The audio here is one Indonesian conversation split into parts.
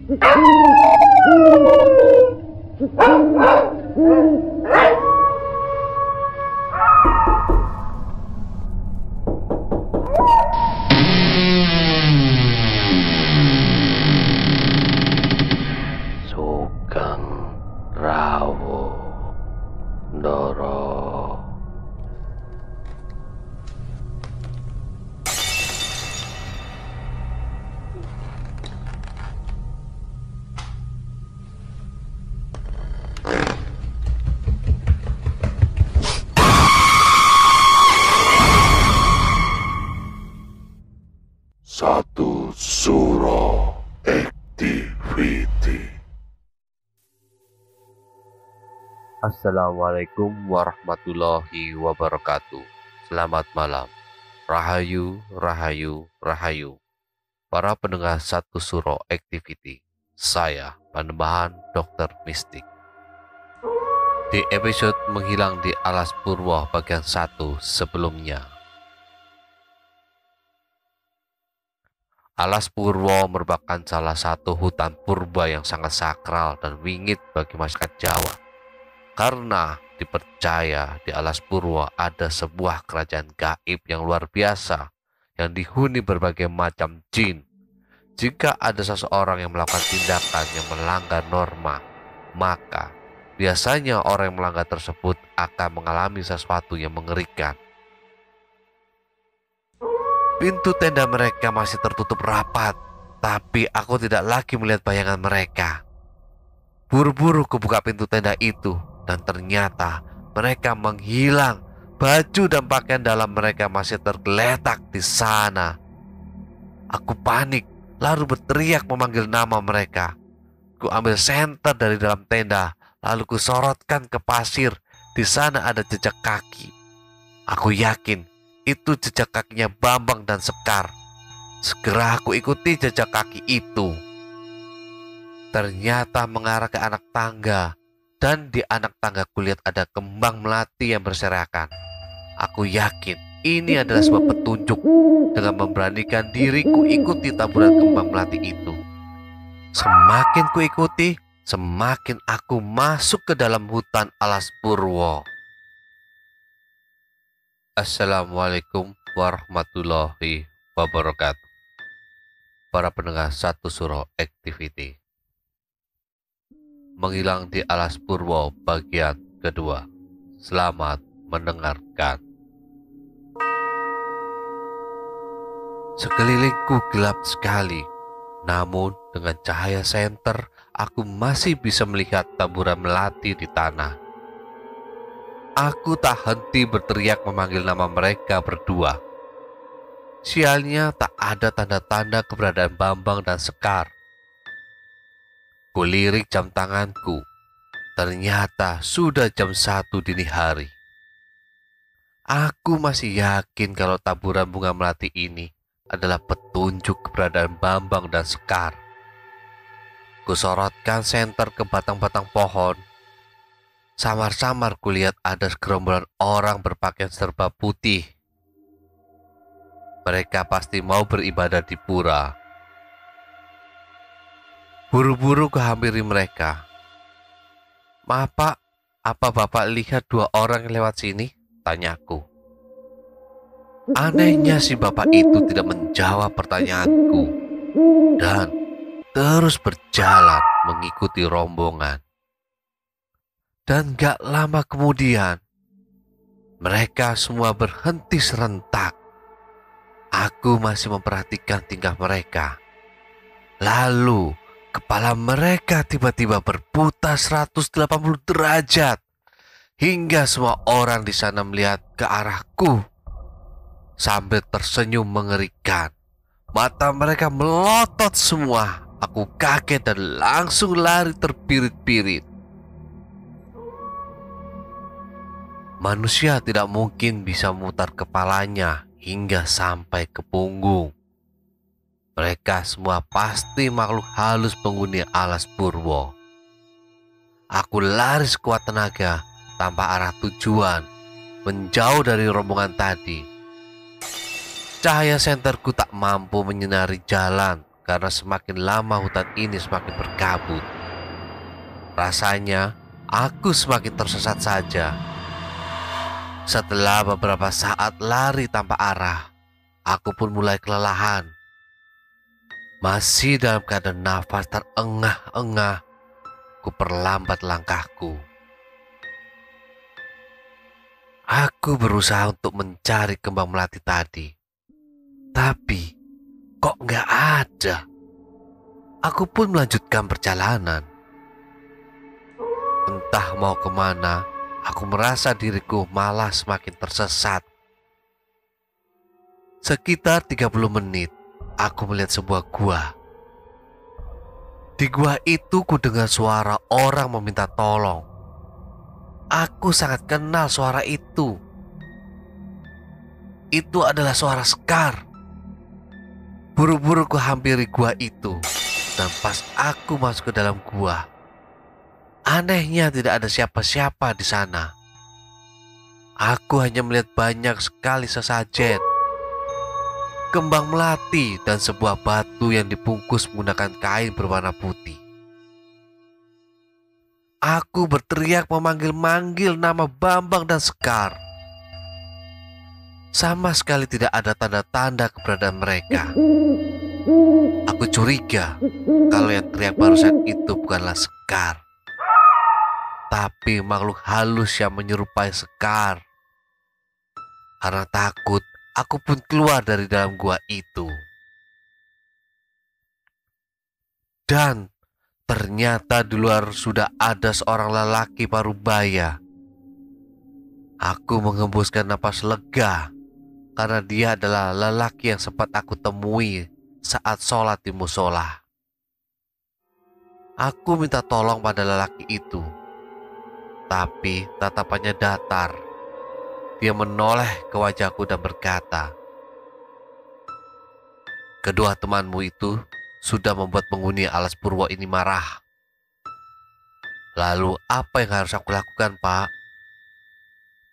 Sugeng Rawuh Ndara. Satu Suro Activity. Assalamualaikum warahmatullahi wabarakatuh. Selamat malam. Rahayu, rahayu, rahayu. Para pendengar Satu Suro Activity. Saya Panembahan Dr. Mistik. Di episode Menghilang di Alas Purwo bagian 1 sebelumnya. Alas Purwo merupakan salah satu hutan purba yang sangat sakral dan wingit bagi masyarakat Jawa. Karena dipercaya di Alas Purwo ada sebuah kerajaan gaib yang luar biasa yang dihuni berbagai macam jin. Jika ada seseorang yang melakukan tindakan yang melanggar norma, maka biasanya orang yang melanggar tersebut akan mengalami sesuatu yang mengerikan. Pintu tenda mereka masih tertutup rapat, tapi aku tidak lagi melihat bayangan mereka. Buru-buru kubuka pintu tenda itu, dan ternyata mereka menghilang. Baju dan pakaian dalam mereka masih tergeletak di sana. Aku panik, lalu berteriak memanggil nama mereka. Ku ambil senter dari dalam tenda, lalu ku sorotkan ke pasir. Di sana ada jejak kaki. Aku yakin itu jejak kakinya Bambang dan Sekar. Segera aku ikuti jejak kaki itu. Ternyata mengarah ke anak tangga, dan di anak tangga kulihat ada kembang melati yang berserakan. Aku yakin ini adalah sebuah petunjuk. Dengan memberanikan diri ku ikuti taburan kembang melati itu. Semakin ku ikuti, semakin aku masuk ke dalam hutan Alas Purwo. Assalamualaikum warahmatullahi wabarakatuh. Para pendengar Satu Suro Activity. Menghilang di Alas Purwo bagian kedua. Selamat mendengarkan. Sekelilingku gelap sekali. Namun dengan cahaya senter aku masih bisa melihat taburan melati di tanah. Aku tak henti berteriak memanggil nama mereka berdua. Sialnya tak ada tanda-tanda keberadaan Bambang dan Sekar. Kulirik jam tanganku. Ternyata sudah jam 1 dini hari. Aku masih yakin kalau taburan bunga melati ini adalah petunjuk keberadaan Bambang dan Sekar. Kusorotkan senter ke batang-batang pohon. Samar-samar kulihat ada segerombolan orang berpakaian serba putih. Mereka pasti mau beribadah di pura. Buru-buru kuhampiri mereka. "Maaf Pak, apa Bapak lihat 2 orang yang lewat sini?" tanyaku. Anehnya si bapak itu tidak menjawab pertanyaanku dan terus berjalan mengikuti rombongan. Dan gak lama kemudian, mereka semua berhenti serentak. Aku masih memperhatikan tingkah mereka. Lalu, kepala mereka tiba-tiba berputar 180 derajat. Hingga semua orang di sana melihat ke arahku. Sambil tersenyum mengerikan. Mata mereka melotot semua. Aku kaget dan langsung lari terpirit-pirit. Manusia tidak mungkin bisa memutar kepalanya hingga sampai ke punggung. Mereka semua pasti makhluk halus penghuni Alas Purwo. Aku lari sekuat tenaga tanpa arah tujuan, menjauh dari rombongan tadi. Cahaya senterku tak mampu menyinari jalan karena semakin lama hutan ini semakin berkabut. Rasanya aku semakin tersesat saja. Setelah beberapa saat lari tanpa arah, aku pun mulai kelelahan. Masih dalam keadaan nafas terengah-engah, ku perlambat langkahku. Aku berusaha untuk mencari kembang melati tadi, tapi kok nggak ada. Aku pun melanjutkan perjalanan. Entah mau kemana, aku merasa diriku malah semakin tersesat. Sekitar 30 menit, aku melihat sebuah gua. Di gua itu ku dengar suara orang meminta tolong. Aku sangat kenal suara itu. Itu adalah suara Sekar. Buru-buru ku hampiri gua itu, dan pas aku masuk ke dalam gua, anehnya tidak ada siapa-siapa di sana. Aku hanya melihat banyak sekali sesajen, kembang melati, dan sebuah batu yang dibungkus menggunakan kain berwarna putih. Aku berteriak memanggil-manggil nama Bambang dan Sekar. Sama sekali tidak ada tanda-tanda keberadaan mereka. Aku curiga kalau yang teriak barusan itu bukanlah Sekar, tapi makhluk halus yang menyerupai Sekar. Karena takut, aku pun keluar dari dalam gua itu. Dan ternyata di luar sudah ada seorang lelaki parubaya. Aku menghembuskan napas lega karena dia adalah lelaki yang sempat aku temui saat sholat di musola. Aku minta tolong pada lelaki itu, tapi tatapannya datar. Dia menoleh ke wajahku dan berkata, "Kedua temanmu itu sudah membuat penghuni alas purwo ini marah. Lalu apa yang harus aku lakukan, Pak?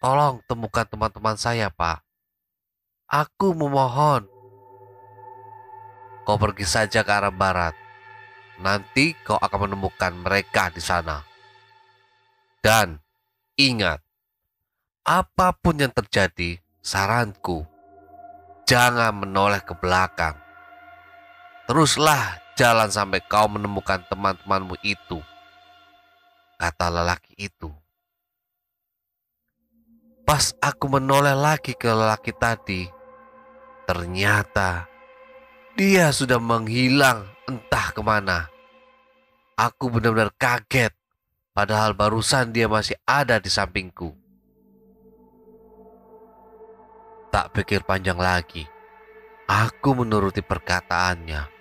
Tolong temukan teman-teman saya, Pak. Aku memohon." "Kau pergi saja ke arah barat. Nanti kau akan menemukan mereka di sana. Dan ingat, apapun yang terjadi, saranku, jangan menoleh ke belakang. Teruslah jalan sampai kau menemukan teman-temanmu itu," kata lelaki itu. Pas aku menoleh lagi ke lelaki tadi, ternyata dia sudah menghilang entah kemana. Aku benar-benar kaget, padahal barusan dia masih ada di sampingku. Tak pikir panjang lagi, aku menuruti perkataannya.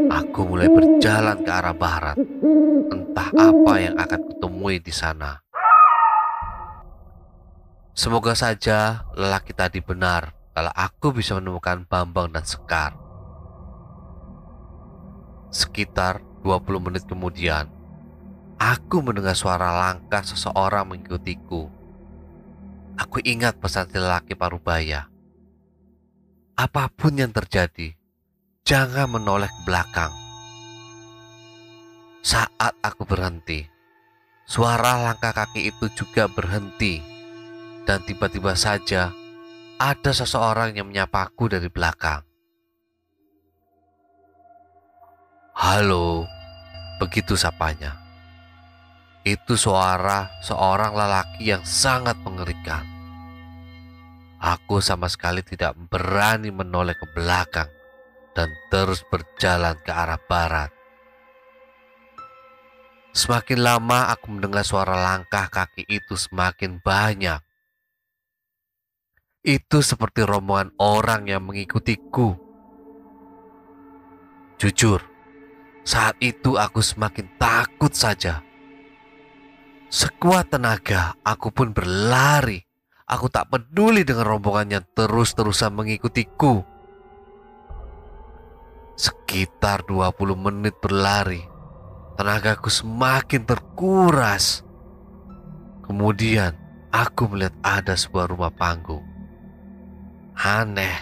Aku mulai berjalan ke arah barat. Entah apa yang akan kutemui di sana. Semoga saja lelaki tadi benar kalau aku bisa menemukan Bambang dan Sekar. Sekitar 20 menit kemudian, aku mendengar suara langkah seseorang mengikutiku. Aku ingat pesan lelaki parubaya. Apapun yang terjadi, jangan menoleh ke belakang. Saat aku berhenti, suara langkah kaki itu juga berhenti. Dan tiba-tiba saja ada seseorang yang menyapaku dari belakang. "Halo," begitu sapanya. Itu suara seorang lelaki yang sangat mengerikan. Aku sama sekali tidak berani menoleh ke belakang dan terus berjalan ke arah barat. Semakin lama aku mendengar suara langkah kaki itu semakin banyak. Itu seperti rombongan orang yang mengikutiku. Jujur, saat itu aku semakin takut saja. Sekuat tenaga, aku pun berlari. Aku tak peduli dengan rombongan yang terus-terusan mengikutiku. Sekitar 20 menit berlari, tenagaku semakin terkuras. Kemudian, aku melihat ada sebuah rumah panggung. Aneh,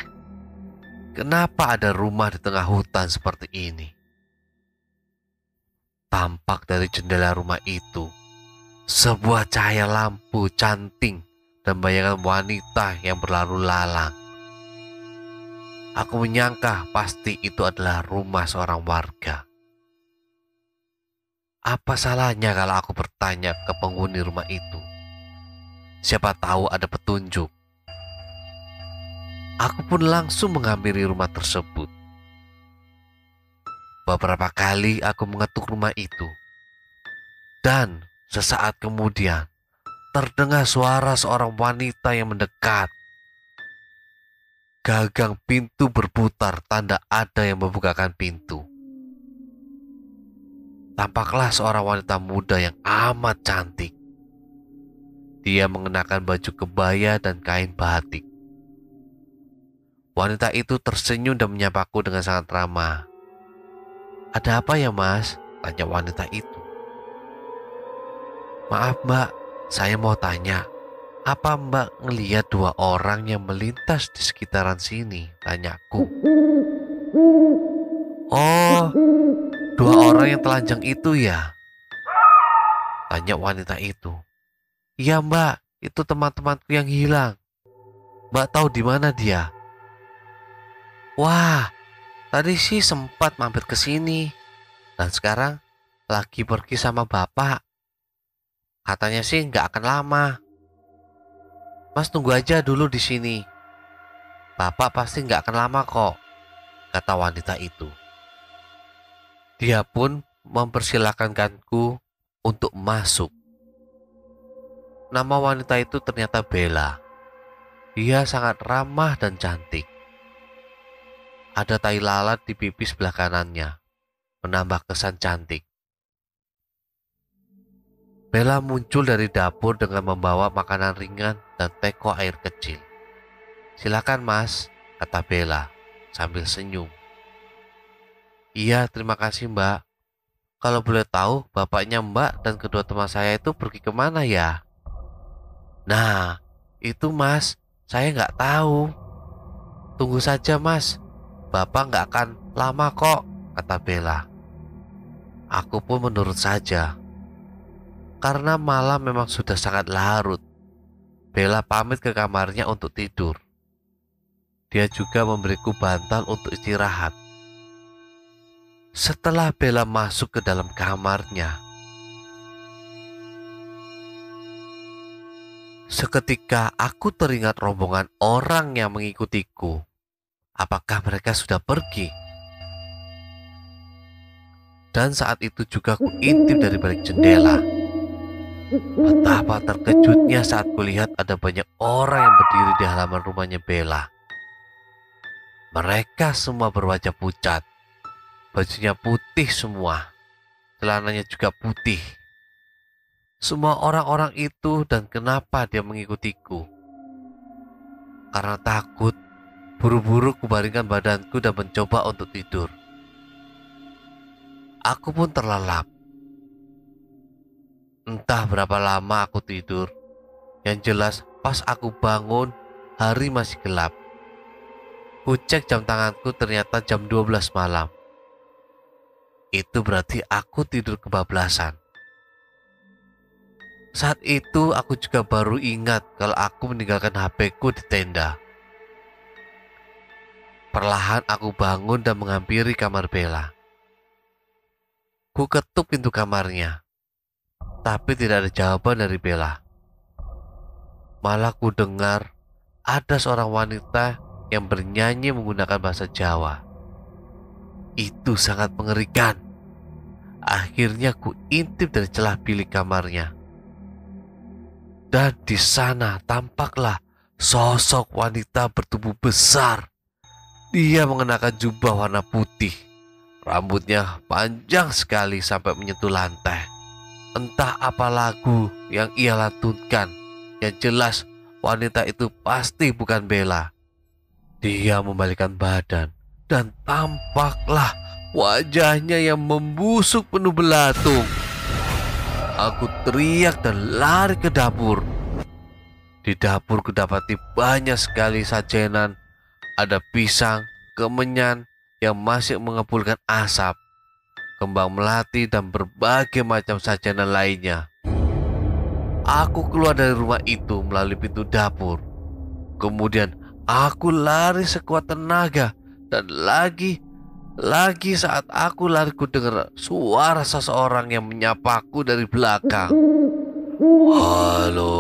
kenapa ada rumah di tengah hutan seperti ini? Tampak dari jendela rumah itu sebuah cahaya lampu canting dan bayangan wanita yang berlalu lalang. Aku menyangka pasti itu adalah rumah seorang warga. Apa salahnya kalau aku bertanya ke penghuni rumah itu? Siapa tahu ada petunjuk. Aku pun langsung menghampiri rumah tersebut. Beberapa kali aku mengetuk rumah itu. Dan sesaat kemudian terdengar suara seorang wanita yang mendekat. Gagang pintu berputar tanda ada yang membukakan pintu. Tampaklah seorang wanita muda yang amat cantik. Dia mengenakan baju kebaya dan kain batik. Wanita itu tersenyum dan menyapaku dengan sangat ramah. "Ada apa ya, Mas?" tanya wanita itu. "Maaf, Mbak, saya mau tanya, apa Mbak ngelihat dua orang yang melintas di sekitaran sini?" tanyaku. "Oh, dua orang yang telanjang itu ya?" tanya wanita itu. "Iya, Mbak, itu teman-temanku yang hilang. Mbak tahu di mana dia?" "Wah, tadi sih sempat mampir ke sini dan sekarang lagi pergi sama bapak. Katanya sih nggak akan lama. Mas tunggu aja dulu di sini. Bapak pasti nggak akan lama kok," kata wanita itu. Dia pun mempersilahkanku untuk masuk. Nama wanita itu ternyata Bella. Dia sangat ramah dan cantik. Ada tai lalat di pipi sebelah kanannya, menambah kesan cantik. Bella muncul dari dapur dengan membawa makanan ringan dan teko air kecil. "Silakan, Mas," kata Bella sambil senyum. "Iya, terima kasih, Mbak. Kalau boleh tahu, bapaknya Mbak dan kedua teman saya itu pergi kemana ya?" "Nah, itu Mas, saya nggak tahu. Tunggu saja, Mas. Bapak nggak akan lama kok," kata Bella. Aku pun menurut saja. Karena malam memang sudah sangat larut, Bella pamit ke kamarnya untuk tidur. Dia juga memberiku bantal untuk istirahat. Setelah Bella masuk ke dalam kamarnya, seketika aku teringat rombongan orang yang mengikutiku. Apakah mereka sudah pergi? Dan saat itu juga aku intip dari balik jendela. Betapa terkejutnya saat kulihat ada banyak orang yang berdiri di halaman rumahnya Bella. Mereka semua berwajah pucat. Bajunya putih semua. Celananya juga putih. Semua orang-orang itu, dan kenapa dia mengikutiku? Karena takut, buru-buru kubaringkan badanku dan mencoba untuk tidur. Aku pun terlelap. Entah berapa lama aku tidur. Yang jelas pas aku bangun, hari masih gelap. Kucek jam tanganku, ternyata jam 12 malam. Itu berarti aku tidur kebablasan. Saat itu aku juga baru ingat kalau aku meninggalkan HP-ku di tenda. Perlahan aku bangun dan menghampiri kamar Bella. Ku ketuk pintu kamarnya, tapi tidak ada jawaban dari Bella. Malah ku dengar ada seorang wanita yang bernyanyi menggunakan bahasa Jawa. Itu sangat mengerikan. Akhirnya ku intip dari celah bilik kamarnya. Dan di sana tampaklah sosok wanita bertubuh besar. Dia mengenakan jubah warna putih. Rambutnya panjang sekali sampai menyentuh lantai. Entah apa lagu yang ia lantunkan. Yang jelas wanita itu pasti bukan Bella. Dia membalikkan badan dan tampaklah wajahnya yang membusuk penuh belatung. Aku teriak dan lari ke dapur. Di dapur kudapati banyak sekali sajenan. Ada pisang, kemenyan yang masih mengepulkan asap, kembang melati, dan berbagai macam sajian lainnya. Aku keluar dari rumah itu melalui pintu dapur. Kemudian aku lari sekuat tenaga, dan lagi saat aku lari ku dengar suara seseorang yang menyapaku dari belakang. Halo.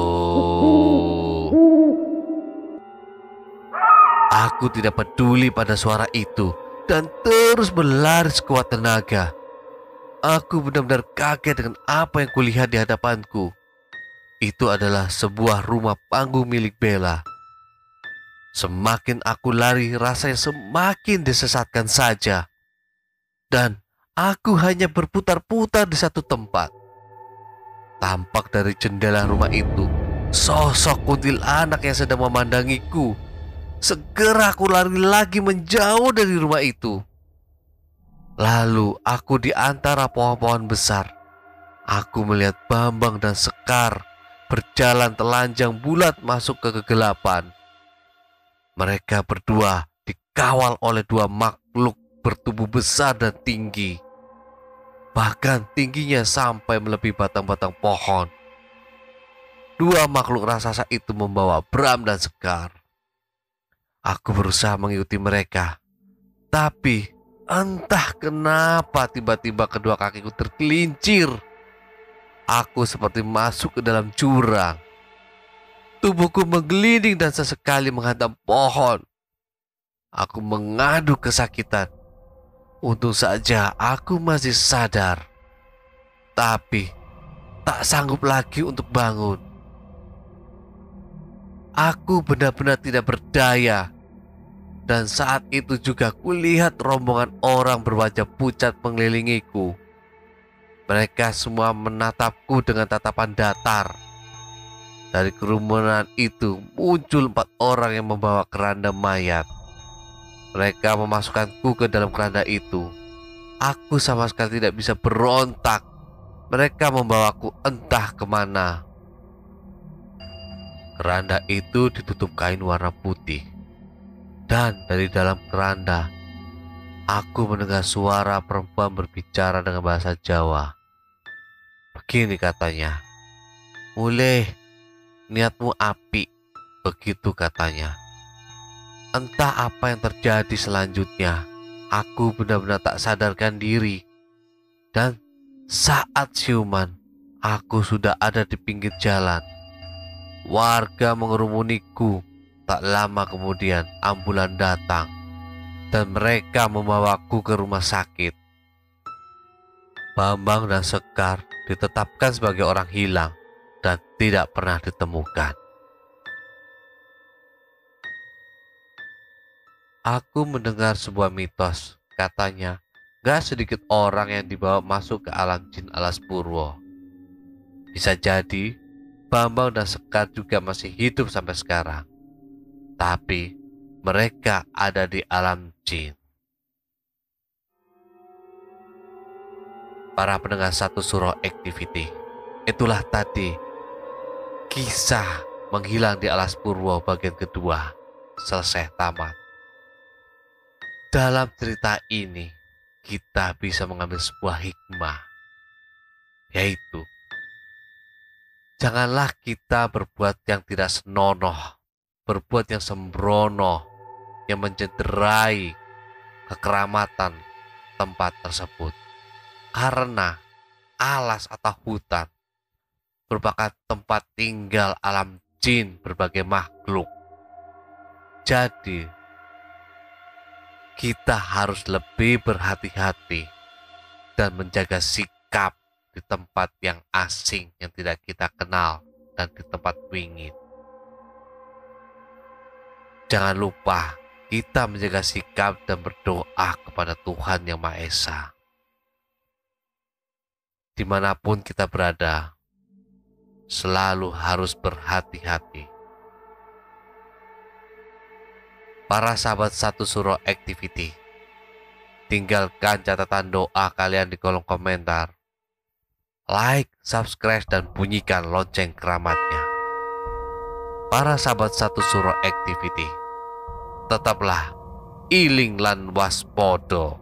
Aku tidak peduli pada suara itu dan terus berlari sekuat tenaga. Aku benar-benar kaget dengan apa yang kulihat di hadapanku. Itu adalah sebuah rumah panggung milik Bella. Semakin aku lari, rasanya semakin disesatkan saja. Dan aku hanya berputar-putar di satu tempat. Tampak dari jendela rumah itu sosok kuntilanak yang sedang memandangiku. Segera aku lari lagi menjauh dari rumah itu. Lalu aku di antara pohon-pohon besar. Aku melihat Bambang dan Sekar berjalan telanjang bulat masuk ke kegelapan. Mereka berdua dikawal oleh dua makhluk bertubuh besar dan tinggi. Bahkan tingginya sampai melebihi batang-batang pohon. Dua makhluk raksasa itu membawa Bram dan Sekar. Aku berusaha mengikuti mereka, tapi entah kenapa tiba-tiba kedua kakiku tergelincir. Aku seperti masuk ke dalam jurang. Tubuhku menggelinding dan sesekali menghantam pohon. Aku mengadu kesakitan. Untung saja aku masih sadar, tapi tak sanggup lagi untuk bangun. Aku benar-benar tidak berdaya. Dan saat itu juga kulihat rombongan orang berwajah pucat mengelilingiku. Mereka semua menatapku dengan tatapan datar. Dari kerumunan itu muncul 4 orang yang membawa keranda mayat. Mereka memasukkanku ke dalam keranda itu. Aku sama sekali tidak bisa berontak. Mereka membawaku entah kemana. Keranda itu ditutup kain warna putih. Dan dari dalam keranda, aku mendengar suara perempuan berbicara dengan bahasa Jawa. Begini katanya, "Mulih, niatmu api." Begitu katanya. Entah apa yang terjadi selanjutnya. Aku benar-benar tak sadarkan diri. Dan saat siuman, aku sudah ada di pinggir jalan. Warga mengerumuniku. Tak lama kemudian ambulan datang dan mereka membawaku ke rumah sakit. Bambang dan Sekar ditetapkan sebagai orang hilang dan tidak pernah ditemukan. Aku mendengar sebuah mitos, katanya gak sedikit orang yang dibawa masuk ke alam jin alas purwo. Bisa jadi Bambang dan Sekar juga masih hidup sampai sekarang. Tapi mereka ada di alam jin. Para pendengar Satu Suro Activity, itulah tadi kisah menghilang di alas purwo bagian kedua selesai tamat. Dalam cerita ini kita bisa mengambil sebuah hikmah, yaitu janganlah kita berbuat yang tidak senonoh, berbuat yang sembrono, yang mencederai kekeramatan tempat tersebut. Karena alas atau hutan merupakan tempat tinggal alam jin berbagai makhluk. Jadi, kita harus lebih berhati-hati dan menjaga sikap di tempat yang asing yang tidak kita kenal dan di tempat wingit. Jangan lupa kita menjaga sikap dan berdoa kepada Tuhan Yang Maha Esa. Dimanapun kita berada, selalu harus berhati-hati. Para sahabat Satu Suro Activity, tinggalkan catatan doa kalian di kolom komentar. Like, subscribe, dan bunyikan lonceng keramatnya. Para sahabat Satu Suro Activity, tetaplah iling lan waspodo.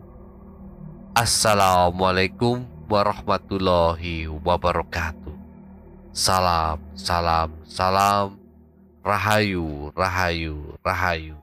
Assalamualaikum warahmatullahi wabarakatuh. Salam, salam, salam. Rahayu, rahayu, rahayu.